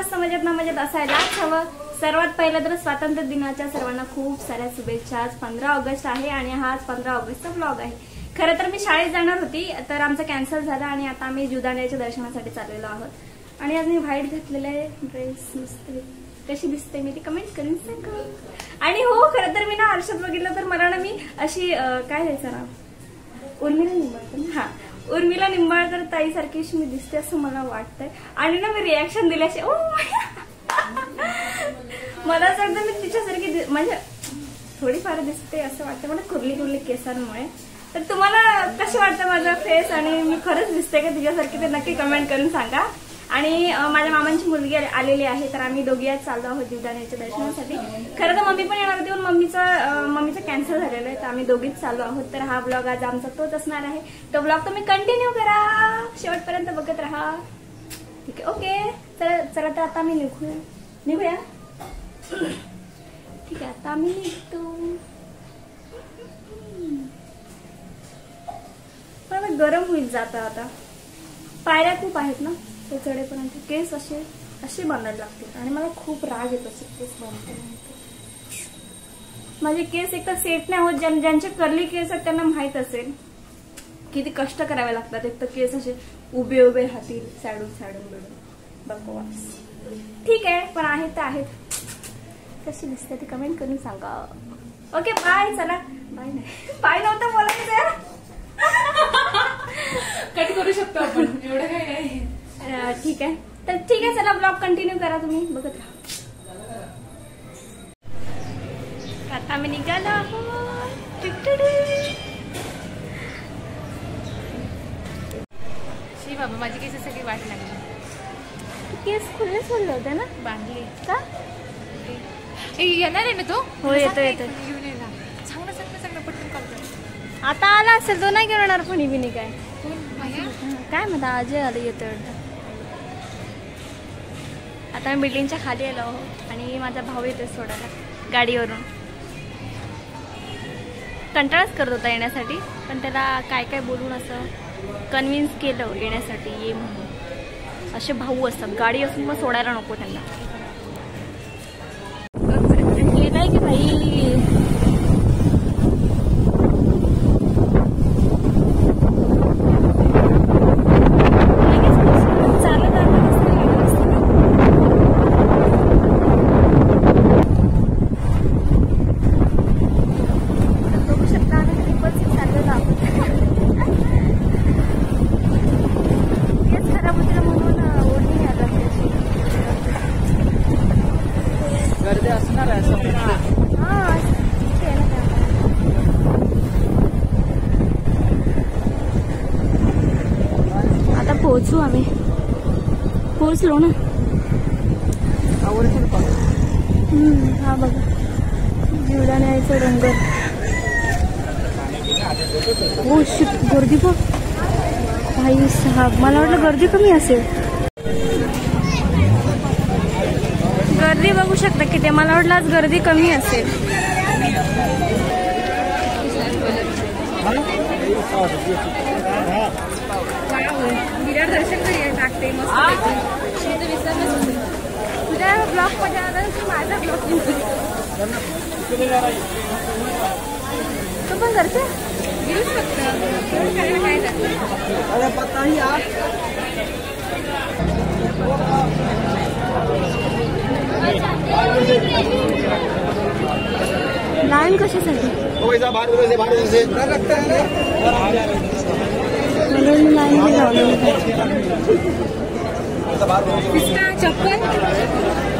मस्त मजेत ना मजेत असायलाच हवं। सर्वात पहिलं तर स्वातंत्र्य दिनाच्या सर्वांना खूप साऱ्या शुभेच्छा। आज 15 ऑगस्ट आहे आणि हा 15 ऑगस्टचा ब्लॉग आहे। खरं तर मी शाळेत जाणार होती, तर आमचं कॅन्सल झालं आणि आता आम्ही जीवदानीच्या दर्शनासाठी चाललेलो आहोत। आणि आज मी व्हाईट घातलेले ड्रेस मस्त कशी दिसते मी ती कमेंट करून सांगा। आणि हो खरं तर मी ना आरशात बघितलं तर मला ना मी अशी काय द्यायचं ना उर्मिला निंबाळकर, हा उर्मिला निंबाळकर ताईसारखी अशी मी दिसते असं मला वाटतंय। आणि ना मी रिॲक्शन दिली अशी ओ मला असं वाटतं मी तिच्यासारखी म्हणजे थोडीफार दिसते असं वाटतं मला कुर्ली कुर्ली केसांमुळे। तर तुम्हाला कसं वाटतं माझा फेस आणि मी खरंच दिसते का तिच्यासारखी ते नक्की कमेंट करून सांगा। आणि माझ्या मामांची मुलगी आलेली आहे, तर आम्ही दोघी आज चाललो आहोत जीवदानीच्या दर्शनासाठी। खरं तर मम्मी पण येणार होती पण मम्मीचं कॅन्सल झालेलं आहे, तर आम्ही दोघीच चाललो आहोत। तर हा ब्लॉग आज आमचा तोच असणार आहे। तो ब्लॉग तुम्ही कंटिन्यू करा, शेवटपर्यंत बघत राहा, ठीक आहे? ओके चला तर आता आम्ही निघूया ठीक आहे, आता आम्ही निघतो। पण गरम होईल जाता आता, पायऱ्या खूप आहेत ना ते चढेपर्यंत केस असे बांधायला लागतील आणि मला खूप राग येतो केस बांधताना। माझे केस एक तर सेट नाही होत। ज्यांचे कर्ली केस आहेत त्यांना माहित असेल किती कष्ट करावे लागतात। एक तर केस असे उभे उभे राहतील साडून बिडून बकवास। ठीक आहे पण आहेत तर आहेत, कशी दिसते ती कमेंट करून सांगा। ओके बाय, चला बाय नाही बाय नव्हतं बोलायचं कट करू शकतो आपण, एवढं काही नाही। ठीक आहे तर ठीक आहे, चला ब्लॉग कंटिन्यू करा, तुम्ही बघत राहा। आता आम्ही निघालो आहोत। शी बाबा माझी केस सगळी वाट लागली। केस खुले सोडले होते ना, बांधले का? येणार आहे ना तो? हो येतो येतो, घेऊन येणार। चांगलं पटकन कॉल कर। आता आला असेल तो, नाही घेणार पण बिनी काय माया काय म्हणता आज आलं येतो एवढं। आता मी बिल्डिंगच्या खाली आलो आहोत आणि माझा भाऊ येतो सोडायला गाडीवरून। कंटाळाच करत होता येण्यासाठी, पण त्याला काय काय बोलून असं कन्व्हिन्स केलं येण्यासाठी ये म्हणून। असे भाऊ असतात, गाडी असून मग सोडायला नको त्यांना। येत आहे की भाई पोहोचू, आम्ही पोहोचलो ना। हा बघा जीवदानीचं डोंगर। हो शिट, गर्दी बघ भाई साहब, मला वाटलं गर्दी कमी असेल। गर्दी बघू शकता किती, मला वाटलं आज गर्दी कमी असेल। विराट दर्शन टाकते मस्त। तुझ्या ब्लॉग मध्ये आला की माझा ब्लॉग तू पण करते? घेऊ शकतो काय लाईन कशासाठी?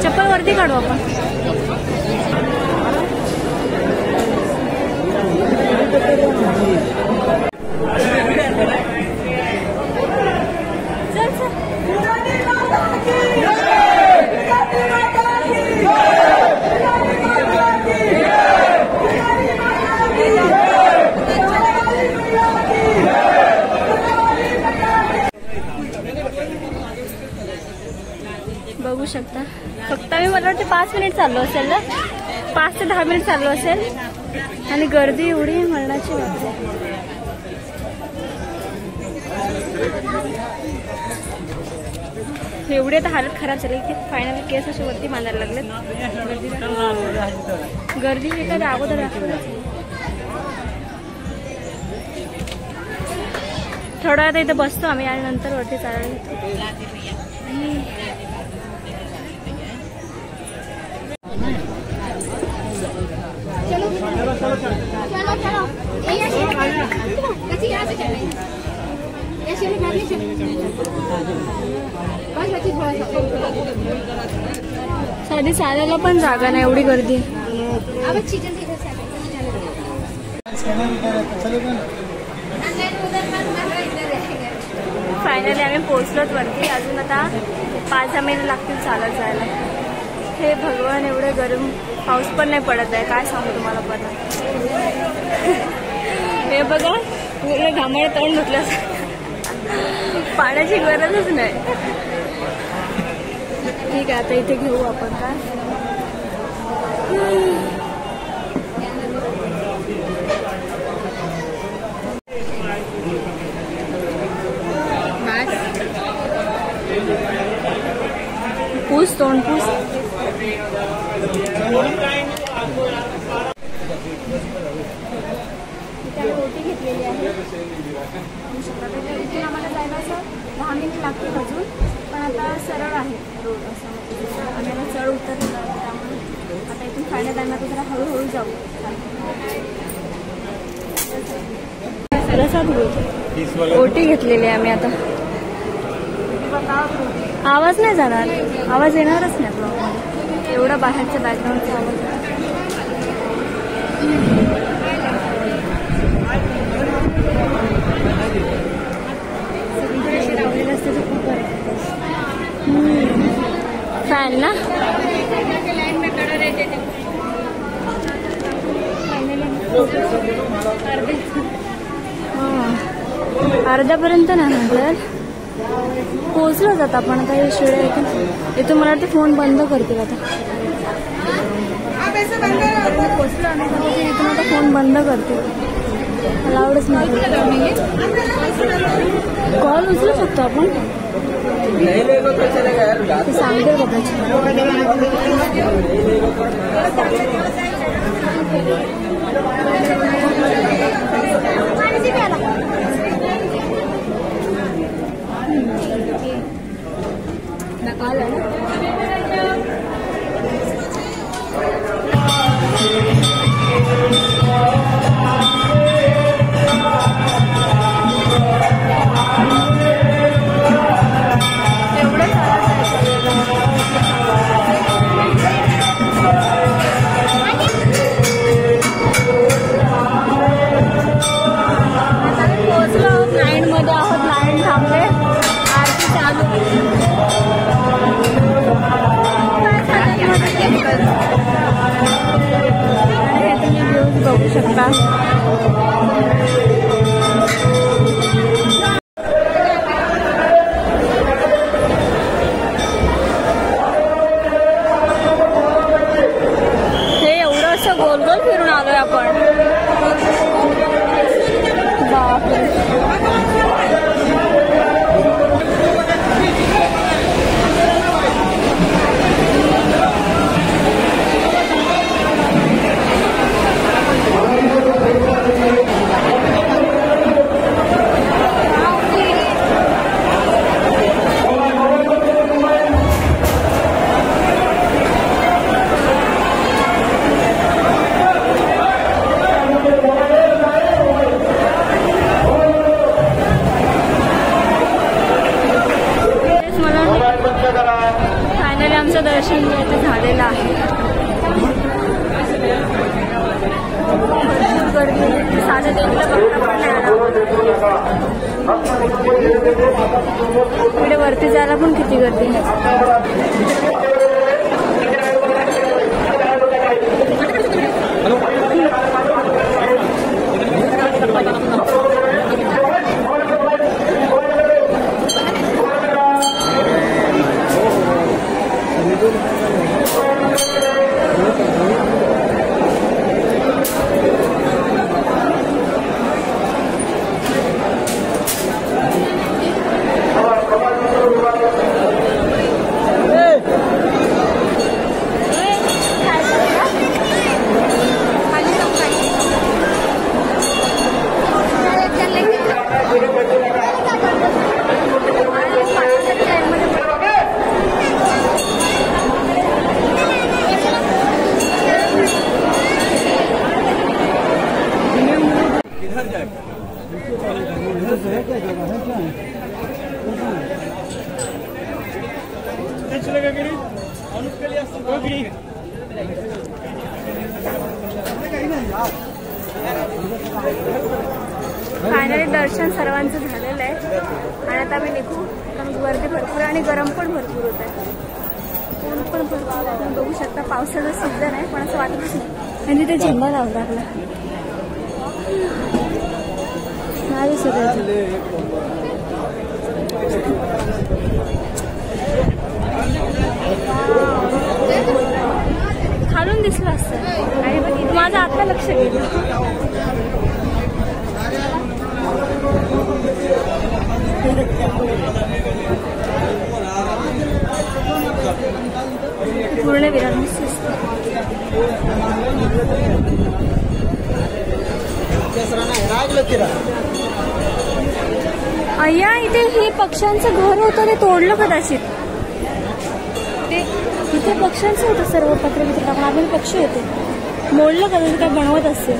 चप्पल वरती काढू आपण। बघू शकता फक्त मी मला वाटतं 5 मिनिट चाललो असेल ना, 5 ते 10 मिनिट चाललो असेल आणि गर्दी एवढी मरणाची वाटते। एवढी आता हालत खराब झाली की फायनली केस असे वरती बांधायला लागलेत. गर्दी एखाद्या अगोदर थोडा वेळ इथे बसतो आम्ही आणि नंतर वरती चालायला घेतो. साधी चालायला पण जागा नाही, एवढी गर्दी. फायनली आम्ही पोहोचलोच वरती. अजून आता 5-6 मिनिट लागतील चालत जायला. हे भगवान, एवढं गरम, पाऊस पण नाही पडत आहे, काय सांगू तुम्हाला. पण हे बघा पूर्ण घामाळे तोंड धुतलं, पाण्याची गरजच नाही. ठीक आहे, आता इथे घेऊ आपण काय. पूस तोंड पूस. रोटी घेतलेली आहे. इथून आम्हाला जायला असं 10 मिनिट लागतील अजून, पण आता सरळ आहे रोड असं. आम्ही आता चढ उतरलेलं आहे, त्यामुळे आता इथून फायनल टाइम आता जरा हळूहळू जाऊ. रसात रोटी घेतलेली आहे आम्ही. आता आवाज नाही जाणार, आवाज येणारच नाही ब्लॉगमध्ये, एवढा बाहेरचा बॅकग्राऊंडचा आवाज. फॅन ना अर्ध्यापर्यंत नाही म्हटलं पोहोचलो जात आपण. आता हे शिळे इथून मला वाटतं फोन बंद करतील आता. पोहोचलो आणि इथून आता फोन बंद करतील. मला आवडच नाही. कॉल उचलू शकतो आपण, सांगते कदाचित. बघू शकता. हे एवढं असं गोल गोल फिरून आलोय आपण. बापरे. फायनली आमचं दर्शन झालेलं आहे. भरपूर गर्दी, साधं देखील इकडे वरती जायला पण किती गर्दी. फायनली दर्शन सर्वांचं झालेलं आहे आणि आता आम्ही निघू. कारण गर्दी भरपूर आणि गरम पण भरपूर होत आहे. ऊन पण भरपूर आहे. तुम्ही बघू शकता पावसाचा सीझन आहे पण असं वाटतच नाही. आणि तिथे झेंडा लावला आपला नाही सगळं. खालून दिसलं असतं आणि बघ माझं आता लक्ष गेलं. पूर्ण विराट अय्या इथे हे पक्ष्यांचं घर होतं ते तोडलं कदाचित. ते इथे पक्ष्यांचं होतं सर्व पत्रवित्र टाकून आपण पक्षी होते मोडलं कदाचित काय बनवत असते.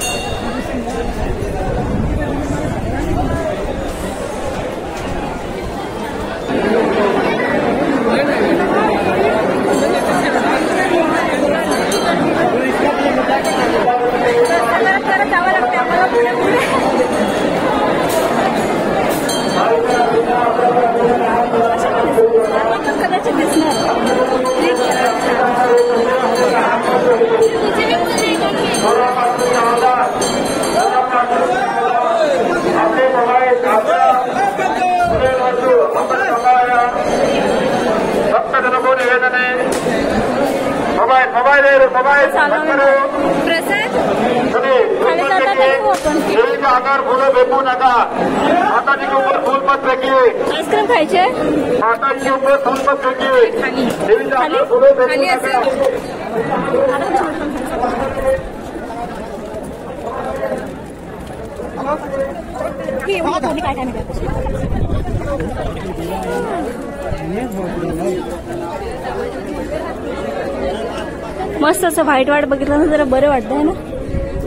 कदाचित दिसणार प्रसाद खाली जाता आकार फुलं फेकू नका. माताजी के ऊपर फूल मत फेंकिए. आईस्क्रीम खायचे. माताजी के ऊपर फूल मत फेंकिए. देवीचे आकार फुलं फेकू नका. काय नाही मस्त असं व्हाईट व्हाईट बघितलं ना जरा बरं वाटतंय ना.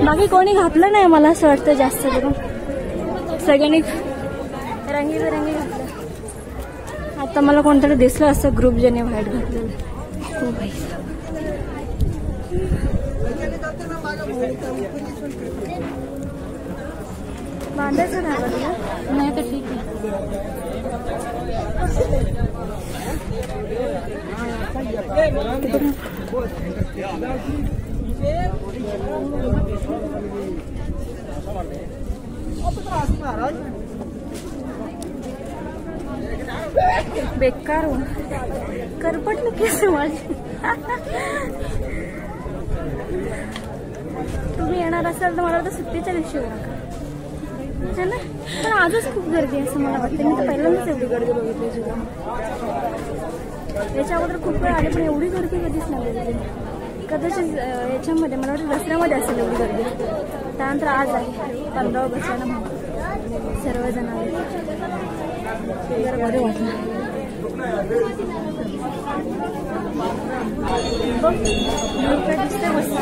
बाकी कोणी घातलं नाही मला असं वाटतं जास्त करून. सगळ्यांनी रंगीबेरंगी घातलं. आता मला कोणतरी दिसलं असं ग्रुप ज्याने व्हाईट घातलेलं. हो बाई बांधायचं नाही तर ठीक आहे. बेकार हो करपट केस माझी. तुम्ही येणार असाल तर मला तर सुट्टीच्या दिवशी येऊ नका है ना. पण आजच खूप गर्दी आहे असं मला वाटतं. मी तर पहिल्यांदाच एवढी गर्दी बघितली तुला. याच्या अगोदर खूप वेळ आले पण एवढी गर्दी कधीच नाही. कदाचित याच्यामध्ये मला वाटतं दसऱ्यामध्ये असेल एवढी गर्दी. त्यानंतर आज आहे 15 ऑगस्टला म्हणून सर्वजण आले. जरा बरं वाटलं. बघ दिसतंय मस्त.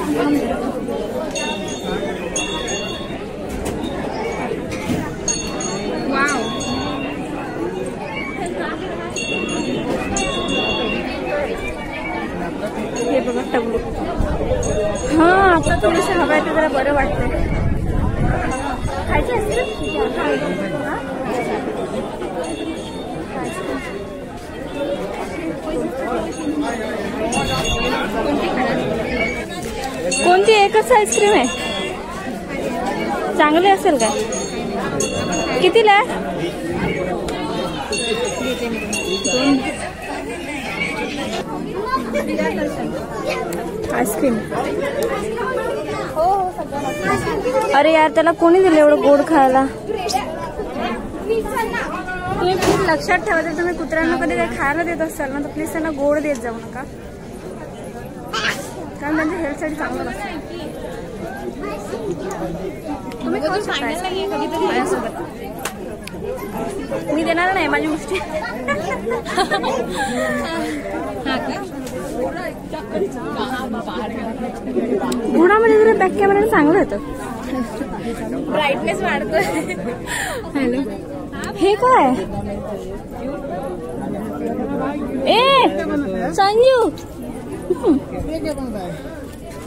हे बघा टबलू. हा आता थोडीशी हवा आहे ते जरा बरं वाटतंय. खायची असते कोणती एकच आईस्क्रीम आहे. चांगली असेल काय. कितीला आहे. आईस्क्रीम. हो अरे यार त्याला कोणी दिलं एवढं गोड खायला. तुम्ही खूप लक्षात ठेवा जर तुम्ही कुत्र्यांना कधी काही खायला देत असाल ना तर प्लीज त्यांना गोड देत जाऊ नका कारण त्यांच्या हेल्थसाठी चांगलं नसतं. तुम्ही खाऊ शकता माझ्यासोबत. मी देणार नाही माझी गोष्टी. गुडामध्ये जरा बॅक कॅमेरा चांगलं होतं. ब्राईटनेस वाढतोय. हॅलो, हे काय संजू?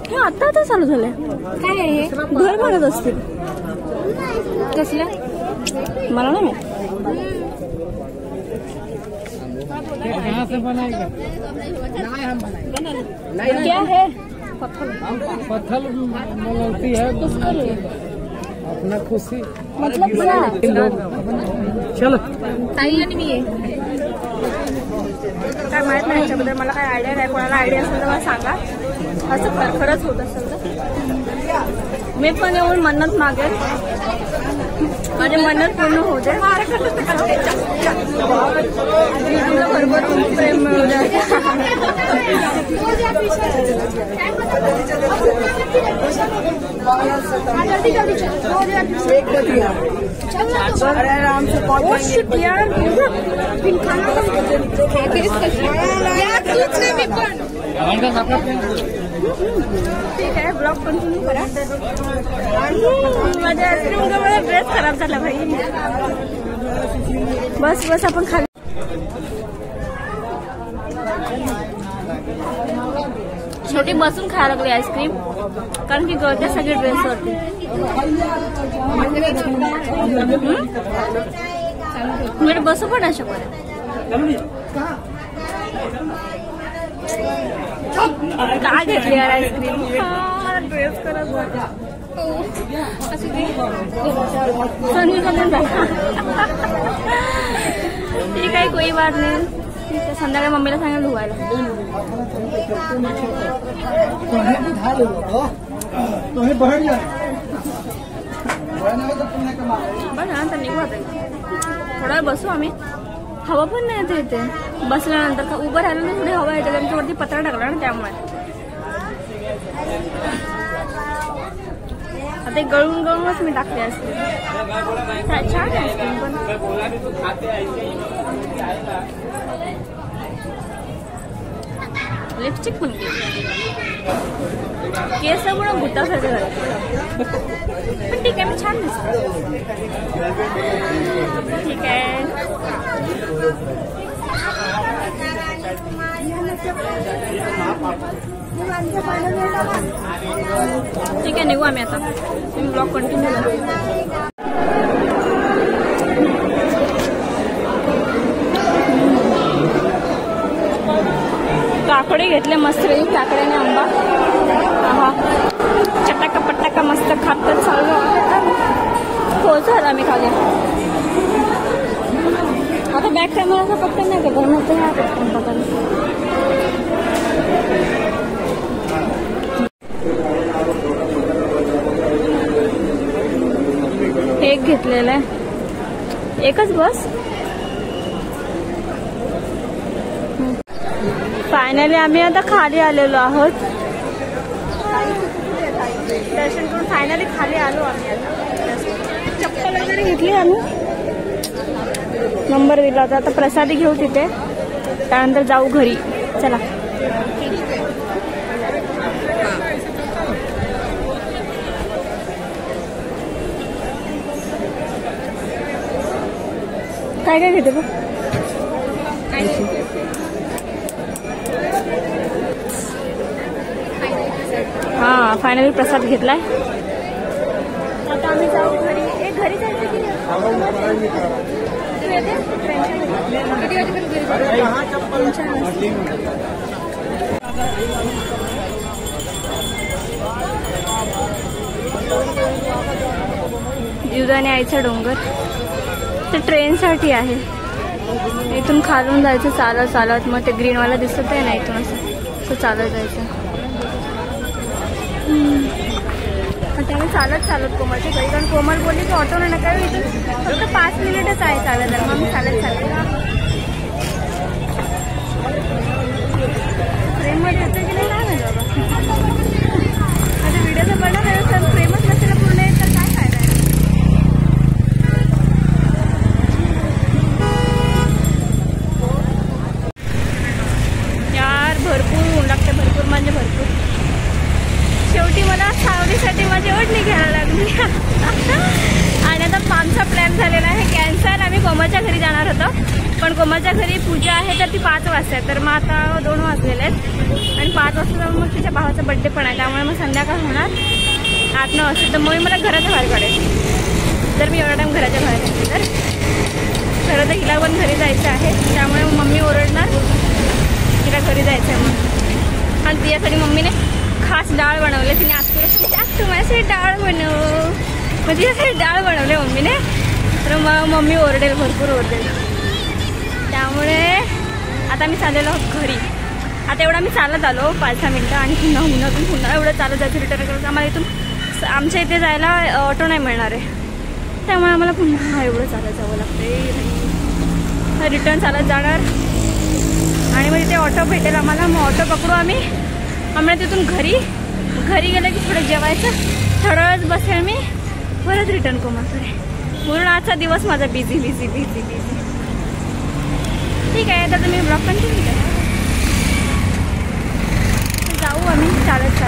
हे आता चालू झालंय. काय आहे हे? घर बनत असतील. कसलं मला नाही माहित. क्या है? पत्थर मिलती है अपना खुशी. मतलब क्या? चलो ताई आणि मी काय माहित नाही याच्याबद्दल, मला काय आयडिया नाही. कोणाला आयडिया असेल तर मला सांगा. असं खरखरच होत असेल तर मी पण येऊन मन्नत मागेल, माझी मन्नत पूर्ण होऊ दे. बरोबर प्रेम मिळू द्या. ठीक आहे, ब्लॉग कंटिन्यू करा. माझ्या आईस्क्रीममुळे ड्रेस खराब झाला भाई. बस बस आपण खाली. छोटी बसून खायला लागली आईस्क्रीम, कारण की गळते सगळे ड्रेसवरती. म्हणजे बसू पण अशा पर्यंत. काय घेतली यार आईस्क्रीम? मला ड्रेस करत होता. ठीक आहे, कोई बात नाही. संध्याकाळी मम्मीला सांगेल धुवायला. बरं नंतर निघू आता. थोडा वेळ बसू आम्ही. हवा पण नाही येते इथे बसल्यानंतर. उभं राहिलं नाही, थोडी हवा येते, त्यांच्यावरती पत्रा टाकला ना त्यामुळे. आता गळून गळूनच मी टाकले असते. छान आईस्क्रीम पण. लिपस्टिक पण केस पण भुतासारखे झाले. पण ठीक आहे, मी छान दिसते. ठीक आहे. ठीक आहे, निघू आम्ही आता. तुम्ही ब्लॉग कंटिन्यू करा. काकडे घेतले मस्त पैकी, काकड्याने आंबा. हा चटाका पटाका मस्त खात चालू. पोहोचलो आम्ही खाली. आता बॅक कॅमेराचा पटकन नाही का मग ते ह्या पटकन पटकन. एक घेतलेलं आहे, एकच बस. फायनली आम्ही आता खाली आलेलो आहोत. दर्शन करून फायनली खाली आलो आम्ही. आता चप्पल वगैरे घेतली आम्ही, नंबर दिला होता. आता प्रसादी घेऊ तिथे, त्यानंतर जाऊ घरी. चला. काय काय घेते बघ. हा फायनली प्रसाद घेतलाय. आता आम्ही जाऊ घरी. घरी जायचं की जीवदानी आईचा डोंगर. ते ट्रेनसाठी आहे. इथून खालून जायचं चालत चालत. मग ते ग्रीनवाला दिसत आहे ना, इथून असं चालत जायचं. त्यामुळे चालत चालत कोमलची घरी, कारण कोमल बोलली की ऑटोने नका इथून फक्त 5 मिनिटच आहे चालत. तर मग मी चालत चालते. ट्रेनमध्ये येतं की नाही काय माहिती बाबा. माझ्या व्हिडिओचं बनवलं तर प्रेमच नसेल पूर्ण येत तर काय फायदा आहे. यार भरपूर ऊन लागते, भरपूर म्हणजे भरपूर. शेवटी मला सावलीसाठी माझी ओढणी घ्यायला लागली. पण कोमलच्या घरी पूजा आहे तर ती 5 वाजता आहे, तर मग आता 2 वाजलेले आहेत आणि 5 वाजता जाऊन मग तिच्या भावाचा बर्थडे पण आहे, त्यामुळे मग संध्याकाळ होणार 8-9 वाजता. तर मग मला घराच्या बाहेर काढेल जर मी एवढा टाइम घराच्या बाहेर काढते तर. खरं तर हिला पण घरी जायचं आहे, त्यामुळे मम्मी ओरडणार तिला घरी जायचं आहे म्हणून. आणि तिच्यासाठी मम्मीने खास डाळ बनवले. तिने आज तू माझ्यासाठी डाळ बनव, मग तिच्यासाठी डाळ बनवले मम्मीने. तर मग मम्मी ओरडेल, भरपूर ओरडेल. त्यामुळे आता मी चाललेलो आहोत घरी. आता एवढा मी चालत आलो 5-6 मिनटं आणि पुन्हा एवढं चालत जायचं रिटर्न करत. आम्हाला इथून आमच्या इथे जायला ऑटो नाही मिळणार आहे, त्यामुळे आम्हाला पुन्हा एवढं चालत जावं लागतं. रिटर्न चालत जाणार आणि मग तिथे ऑटो भेटेल आम्हाला, मग ऑटो पकडू आम्ही. आम्हाला तिथून घरी गेलं की थोडं जेवायचं, थोडं वेळच बसेल मी, परत रिटर्न कोमलकडे. म्हणून आजचा दिवस माझा बिझी. ठीक आहे, तर तुम्ही ब्लॉग कंटिन्यू करा. जाऊ आम्ही चालत.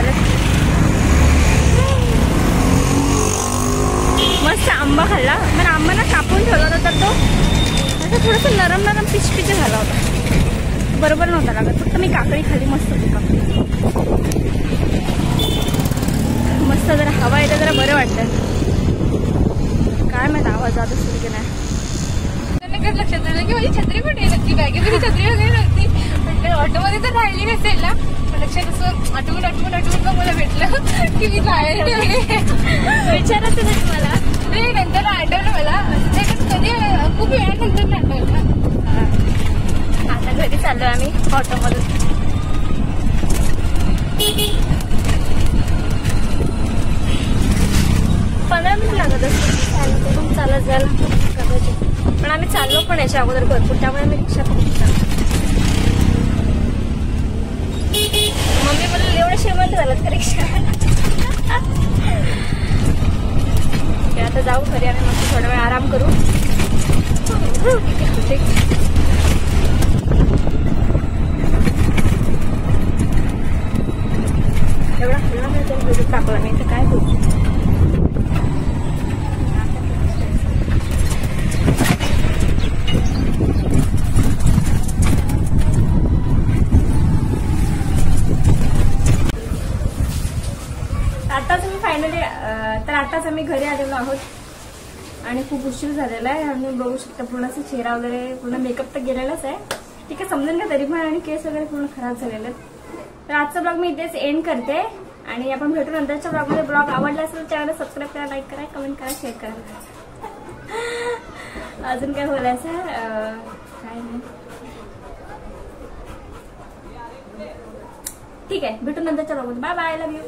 मस्त आंबा खाल्ला, पण आंबा ना कापून ठेवला होता तर तो असं थोडंसं नरम पिचपिच झाला होता, बरोबर नव्हता लागत. फक्त मी काकडी खाली, मस्त होती काकडी. मस्त जरा हवा येते, जरा बरं वाटतं. काय माहित आवाज जात असेल की नाही. लक्षात आलं की माझी छत्री कुठे नक्की, बॅगेत तरी छत्री वगैरे नव्हती. म्हटलं ऑटोमध्ये तर राहिली नसेल ना. लक्षात असं आठवून मग मला भेटलं की मी बाहेर ठेवले. विचारायचं नाही मला, नाही नंतर आठवलं मला. कधी खूप वेळानंतर आठवलं. आता घरी चाललोय आम्ही ऑटोमधून. 15 मिनिट लागत असते चालत जायला कदाचित, पण आम्ही चाललो पण याच्या अगोदर भरपूर, त्यामुळे आम्ही रिक्षा पकडतो. मम्मी बोलले एवढं श्रीमंत झालं का रिक्षा. आता जाऊ घरी, आम्ही मस्त थोडा वेळ आराम करू. एवढा खुला नाही टाकला नाही तर काय करू. आताच आम्ही घरी आलेलो आहोत आणि खूप उशीर झालेला आहे. आणि बघू शकता पूर्ण असं चेहरा वगैरे पूर्ण मेकअप तर गेलेलाच आहे. ठीक आहे, समजून घ्या तरी पण. आणि केस वगैरे पूर्ण खराब झालेले आहेत. तर आजचा ब्लॉग मी इथेच एंड करते आणि आपण भेटू नंतरच्या ब्लॉगमध्ये. ब्लॉग आवडला असेल तर चॅनल सबस्क्राईब करा, लाईक करा, कमेंट करा, शेअर करा. अजून काय बोलायचं काय नाही. ठीक आहे, भेटू नंतरच्या ब्लॉगमध्ये. Bye bye, love you.